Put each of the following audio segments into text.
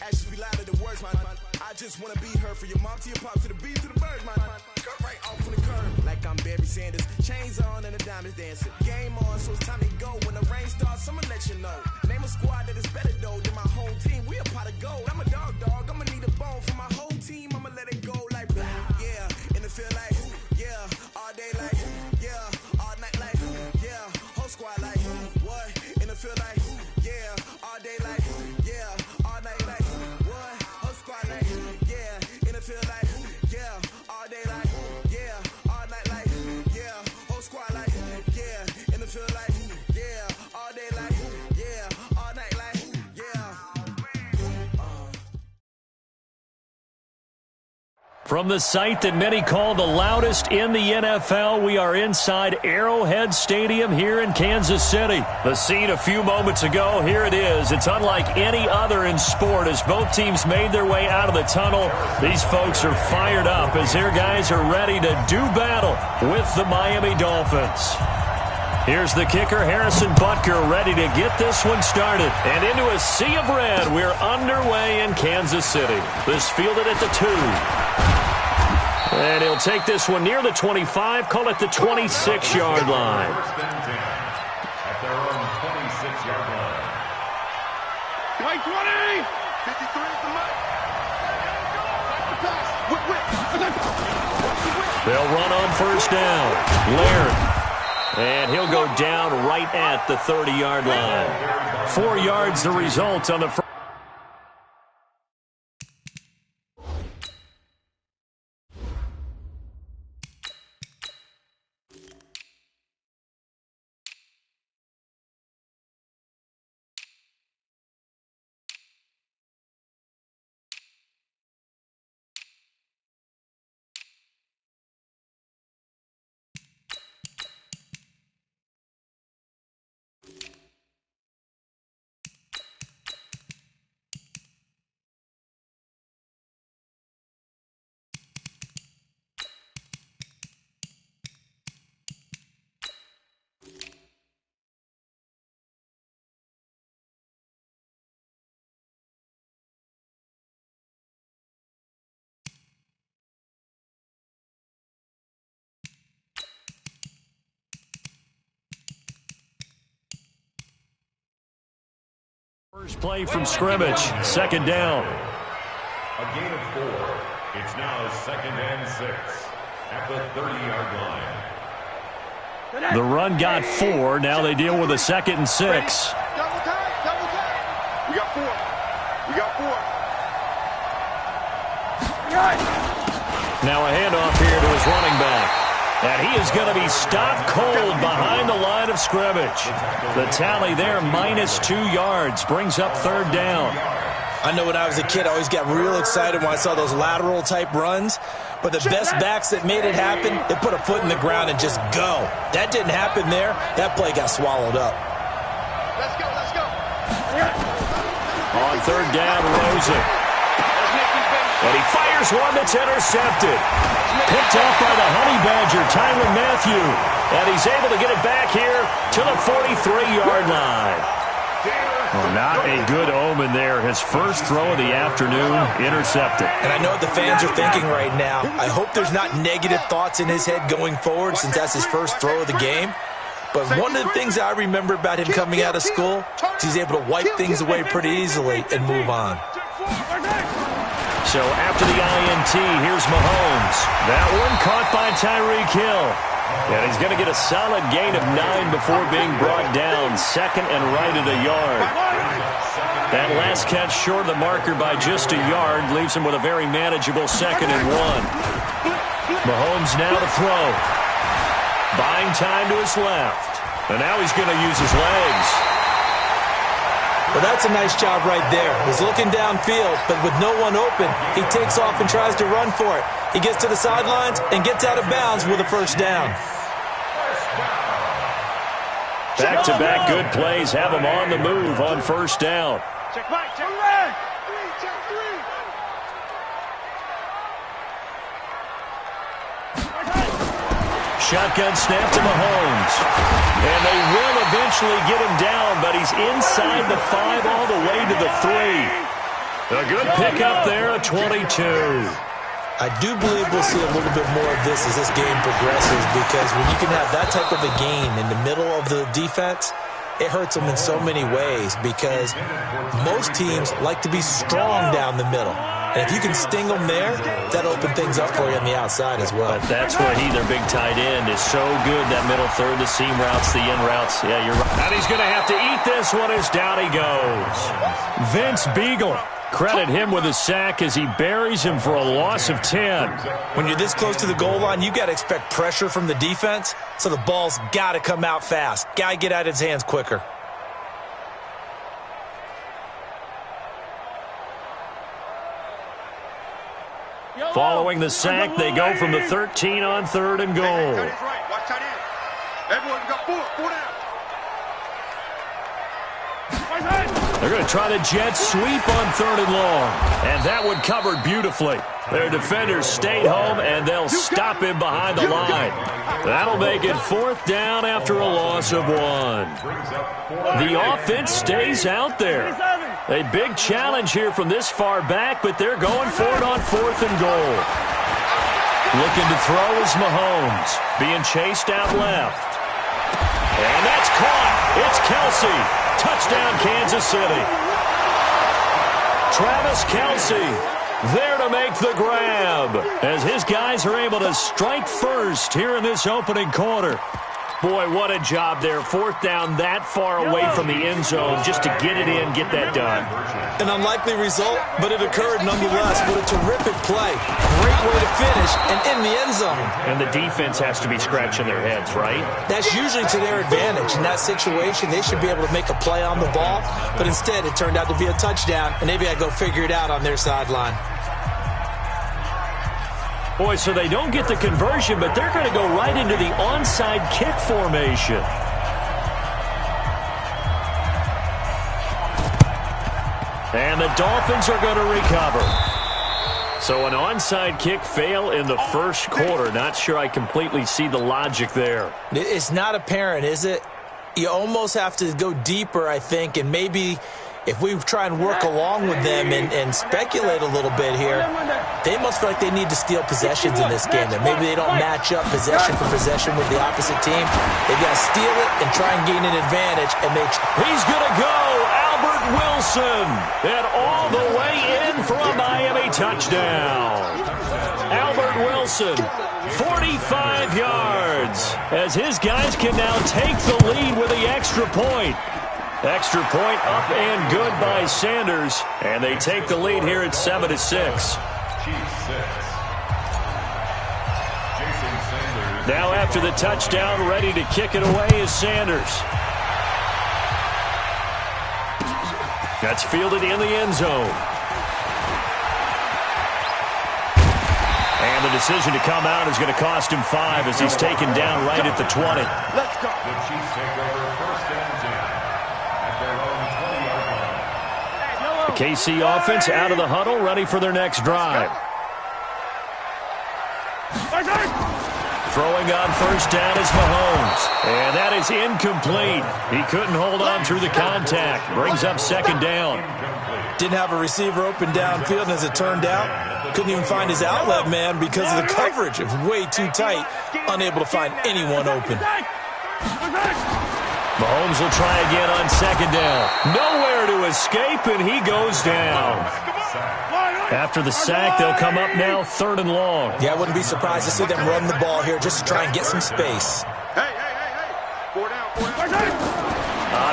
Actions be louder than words, man. I just wanna be heard from your mom to your pop to the beat to the birds, man. Cut right off on the curb, like I'm Barry Sanders. Chains on and the diamonds dancing. Game on, so it's time to go. When the rain starts, I'ma let you know. Name a squad that is better though than my home team. We a pot of gold. I'm a dog. I'ma need a bone for my whole team. I'ma let it go like blah. Yeah, in the field like yeah, all day like yeah, all night like yeah, whole squad like what? In the field like yeah, all day like yeah, all night like what? Whole squad like yeah, in the field like yeah, all day like yeah, all night like yeah, whole squad like yeah, in the field like yeah, all day like yeah, all night like yeah. From the site that many call the loudest in the NFL, we are inside Arrowhead Stadium here in Kansas City. The scene a few moments ago, here it is. It's unlike any other in sport as both teams made their way out of the tunnel. These folks are fired up as their guys are ready to do battle with the Miami Dolphins. Here's the kicker, Harrison Butker, ready to get this one started. And into a sea of red, we're underway in Kansas City. This fielded at the 2. And he'll take this one near the 25, call it the 26-yard line. At their own 26-yard line. Play 20! 53 at the mark. They'll run on first down. Laird. And he'll go down right at the 30-yard line. 4 yards the result on the first. First play from scrimmage, second down. A gain of 4. It's now 2nd and 6 at the 30-yard line. The run got 4. Now they deal with a 2nd and 6. Double time. We got 4. Now a handoff here to his running back. And he is going to be stopped cold behind the line of scrimmage. The tally there, -2 yards, brings up 3rd down. I know when I was a kid, I always got real excited when I saw those lateral-type runs. But the best backs that made it happen, they put a foot in the ground and just go. That didn't happen there. That play got swallowed up. Let's go. On 3rd down, Rosen. And he fires one that's intercepted. Picked up by the Honey Badger, Tyrann Mathieu. And he's able to get it back here to the 43-yard line. Well, not a good omen there. His first throw of the afternoon, intercepted. And I know what the fans are thinking right now. I hope there's not negative thoughts in his head going forward since that's his first throw of the game. But one of the things I remember about him coming out of school is he's able to wipe things away pretty easily and move on. So after the INT, here's Mahomes. That one caught by Tyreek Hill. And he's going to get a solid gain of 9 before being brought down. 2nd and right at a yard. That last catch short of the marker by just a yard leaves him with a very manageable 2nd and 1. Mahomes now to throw. Buying time to his left. And now he's going to use his legs. Well, that's a nice job right there. He's looking downfield, but with no one open, he takes off and tries to run for it. He gets to the sidelines and gets out of bounds with a first down. Back-to-back good plays have him on the move on first down. Check right. Check 3. Shotgun snap to Mahomes. And they will eventually get him down, but he's inside the 5 all the way to the 3. A good pickup there, a 22. I do believe we'll see a little bit more of this as this game progresses, because when you can have that type of a gain in the middle of the defense, it hurts them in so many ways, because most teams like to be strong down the middle. And if you can sting them there, that'll open things up for you on the outside as well. But that's where their big tight end, is so good, that middle third, the seam routes, the in routes. Yeah, you're right. And he's going to have to eat this one as down he goes. Vince Beagle. Credit him with a sack as he buries him for a loss of 10. When you're this close to the goal line, you got to expect pressure from the defense, so the ball's got to come out fast. Got to get out of his hands quicker. Following the sack, they go from the 13 on 3rd and goal. They're going to try the jet sweep on 3rd and long. And that one covered beautifully. Their defenders stayed home, and they'll stop him behind the line. That'll make it 4th down after a loss of 1. The offense stays out there. A big challenge here from this far back, but they're going for it on 4th and goal. Looking to throw is Mahomes, being chased out left. And that's caught. It's Kelce. Touchdown, Kansas City. Travis Kelce there to make the grab, as his guys are able to strike first here in this opening quarter. Boy, what a job there. 4th down that far away from the end zone just to get it in, get that done. An unlikely result, but it occurred nonetheless. What a terrific play. Great way to finish, and in the end zone. And the defense has to be scratching their heads, right? That's usually to their advantage. In that situation, they should be able to make a play on the ball, but instead it turned out to be a touchdown, and they've got to go figure it out on their sideline. Boy, so they don't get the conversion, but they're going to go right into the onside kick formation. And the Dolphins are going to recover. So an onside kick fail in the first quarter. Not sure I completely see the logic there. It's not apparent, is it? You almost have to go deeper, I think, and maybe if we try and work along with them and speculate a little bit here, they must feel like they need to steal possessions in this game. That maybe they don't match up possession for possession with the opposite team. They've got to steal it and try and gain an advantage. And he's going to go, Albert Wilson, and all the way in for a Miami touchdown. Albert Wilson, 45 yards, as his guys can now take the lead with the extra point. Extra point up and good by Sanders, and they take the lead here at 7-6. Now after the touchdown, ready to kick it away is Sanders. That's fielded in the end zone. And the decision to come out is going to cost him 5 as he's taken down right at the 20. Let's go. The Chiefs take over 1st and 10. KC offense out of the huddle, ready for their next drive. Throwing on 1st down is Mahomes. And that is incomplete. He couldn't hold on through the contact. Brings up 2nd down. Didn't have a receiver open downfield, and as it turned out, couldn't even find his outlet man because of the coverage. It was way too tight, unable to find anyone open. Mahomes will try again on 2nd down. Nowhere to escape, and he goes down. After the sack, they'll come up now 3rd and long. Yeah, I wouldn't be surprised to see them run the ball here just to try and get some space.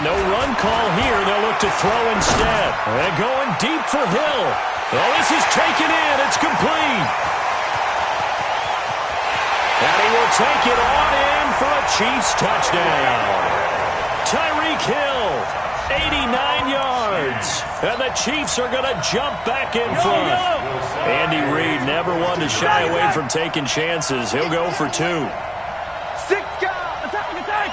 No run call here. They'll look to throw instead. And going deep for Hill. Oh, this is taken in. It's complete. And he will take it on in for a Chiefs touchdown. Tyreek Hill, 89 yards. And the Chiefs are going to jump back in front. Andy Reid never one to shy away from taking chances. He'll go for 2. Attack!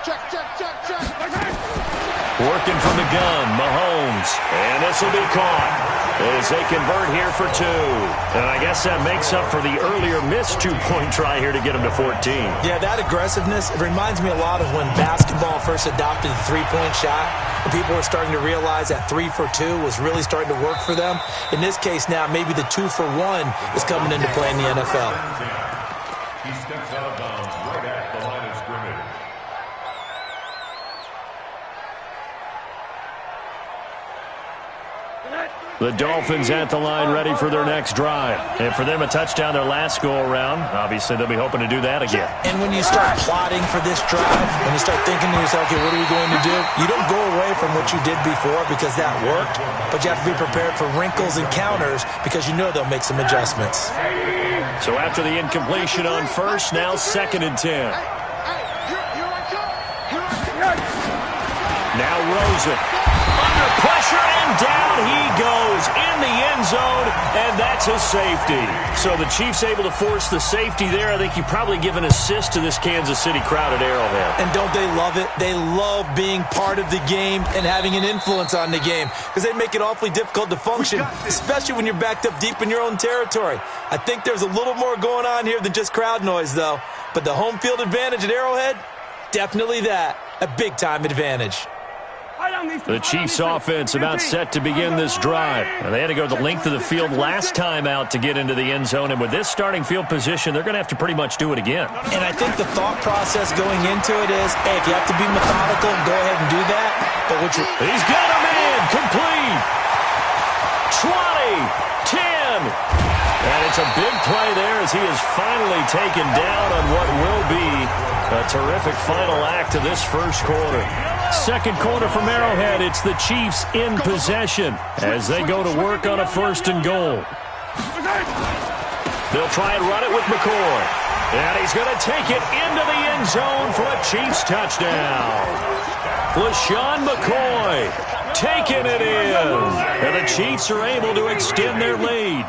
Check. Working from the gun, Mahomes. And this will be caught as they convert here for 2. And I guess that makes up for the earlier missed 2-point try here to get them to 14. Yeah, that aggressiveness, it reminds me a lot of when basketball first adopted the three-point shot. And people were starting to realize that 3 for 2 was really starting to work for them. In this case now, maybe the 2 for 1 is coming into play in the NFL. He steps out of bounds right at the line of scrimmage. The Dolphins at the line ready for their next drive. And for them, a touchdown their last go-around. Obviously, they'll be hoping to do that again. And when you start plotting for this drive, when you start thinking to yourself, okay, what are we going to do? You don't go away from what you did before because that worked, but you have to be prepared for wrinkles and counters because you know they'll make some adjustments. So after the incompletion on first, now 2nd and 10. Now Rosen. Under pressure, and down he goes in the end zone, and that's a safety. So the Chiefs able to force the safety there. I think you probably give an assist to this Kansas City crowd at Arrowhead. And don't they love it? They love being part of the game and having an influence on the game because they make it awfully difficult to function, especially when you're backed up deep in your own territory. I think there's a little more going on here than just crowd noise, though. But the home field advantage at Arrowhead, definitely that. A big-time advantage. The Chiefs offense about set to begin this drive. And they had to go the length of the field last time out to get into the end zone. And with this starting field position, they're going to have to pretty much do it again. And I think the thought process going into it is, hey, if you have to be methodical, go ahead and do that. But what you... He's got a man complete. 20, 10. And it's a big play there as he is finally taken down on what will be a terrific final act of this first quarter. Second quarter from Arrowhead, it's the Chiefs in possession as they go to work on a 1st and goal. They'll try and run it with McCoy. And he's going to take it into the end zone for a Chiefs touchdown. LaShawn McCoy taking it in. And the Chiefs are able to extend their lead.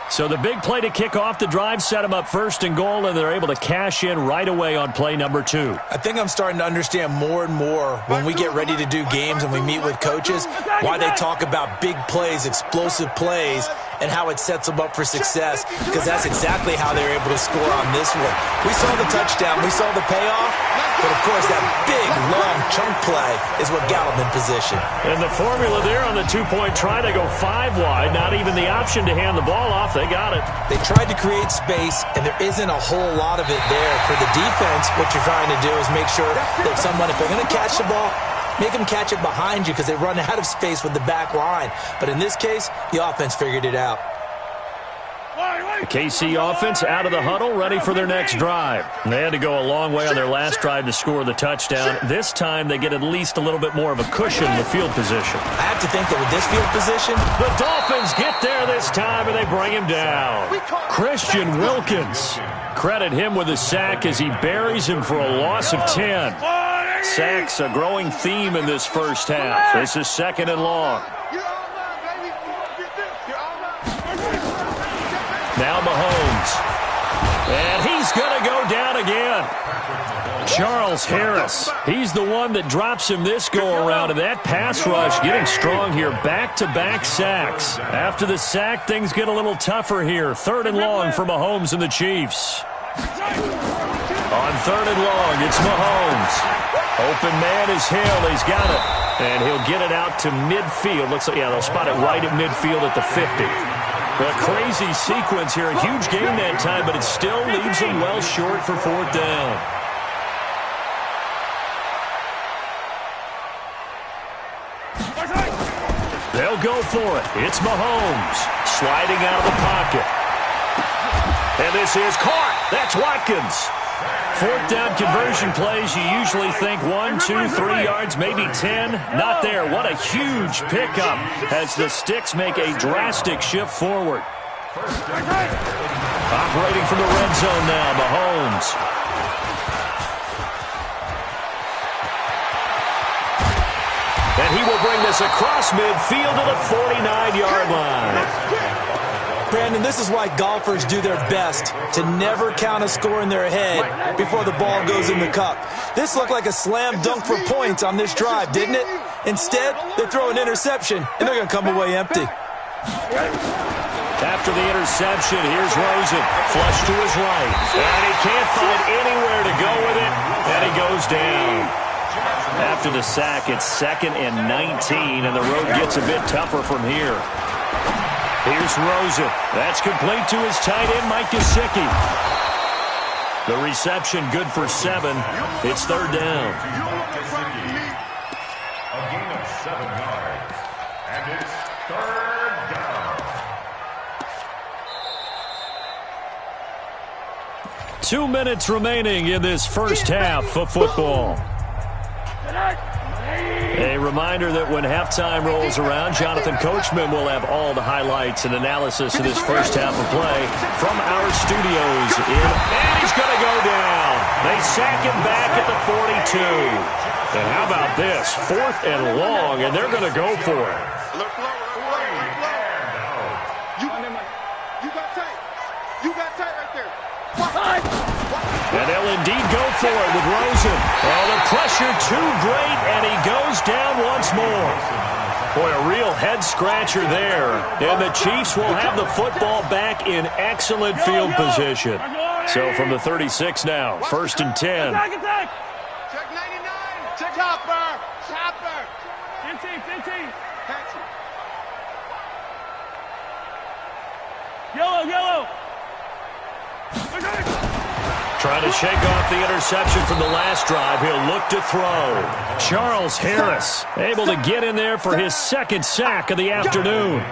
So the big play to kick off the drive set them up 1st and goal, and they're able to cash in right away on play number 2. I think I'm starting to understand more and more when we get ready to do games and we meet with coaches why they talk about big plays, explosive plays, and how it sets them up for success, because that's exactly how they're able to score on this one. We saw the touchdown. We saw the payoff. But, of course, that big, long chunk play is what got them in position. And the formula there on the 2-point try, they go 5 wide. Not even the option to hand the ball off. They got it. They tried to create space, and there isn't a whole lot of it there. For the defense, what you're trying to do is make sure that if they're going to catch the ball, make them catch it behind you because they run out of space with the back line. But in this case, the offense figured it out. The KC offense out of the huddle, ready for their next drive. They had to go a long way on their last drive to score the touchdown. This time, they get at least a little bit more of a cushion in the field position. I have to think that with this field position, the Dolphins get there this time, and they bring him down. Christian Wilkins. Credit him with a sack as he buries him for a loss of 10. Sacks a growing theme in this first half. This is 2nd and long. Now Mahomes. And he's going to go down again. Charles Harris. He's the one that drops him this go-around. And that pass rush getting strong here. Back-to-back sacks. After the sack, things get a little tougher here. 3rd and long for Mahomes and the Chiefs. On 3rd and long, it's Mahomes. Open man is Hill. He's got it. And he'll get it out to midfield. Looks like, yeah, they'll spot it right at midfield at the 50. A crazy sequence here. A huge gain that time, but it still leaves them well short for 4th down. They'll go for it. It's Mahomes sliding out of the pocket. And this is caught. That's Watkins. 4th down conversion plays, you usually think 1, 2, 3 yards, maybe 10. Not there. What a huge pickup as the Sticks make a drastic shift forward. Operating from the red zone now, Mahomes. And he will bring this across midfield to the 49-yard line. Brandon, this is why golfers do their best to never count a score in their head before the ball goes in the cup. This looked like a slam dunk for points on this drive, didn't it? Instead, they throw an interception, and they're going to come away empty. After the interception, here's Rosen. Flush to his right. And he can't find anywhere to go with it, and he goes down. After the sack, it's 2nd and 19, and the road gets a bit tougher from here. Here's Rosen. That's complete to his tight end, Mike Gesicki. The reception good for 7. It's 3rd down. A gain of 7 yards. And it's 3rd down. 2 minutes remaining in this first half of football. A reminder that when halftime rolls around, Jonathan Coachman will have all the highlights and analysis of this first half of play from our studios. And he's going to go down. They sack him back at the 42. And how about this? 4th and long, and they're going to go for it. You got tight right there. And they'll indeed go for it with Rosen. Oh, the pressure too great, and he goes down once more. Boy, a real head-scratcher there. And the Chiefs will have the football back in excellent field position. So from the 36 now, 1st and 10. Check 99. Check Chopper. 15. Yellow. Trying to shake off the interception from the last drive. He'll look to throw. Charles Harris able to get in there for his 2nd sack of the afternoon.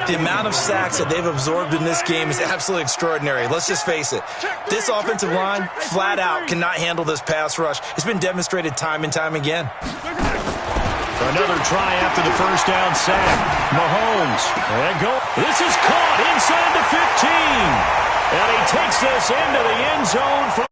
The amount of sacks that they've absorbed in this game is absolutely extraordinary. Let's just face it. This offensive line, flat out, cannot handle this pass rush. It's been demonstrated time and time again. For another try after the first down sack. Mahomes. And go. This is caught inside the 15. And he takes this into the end zone.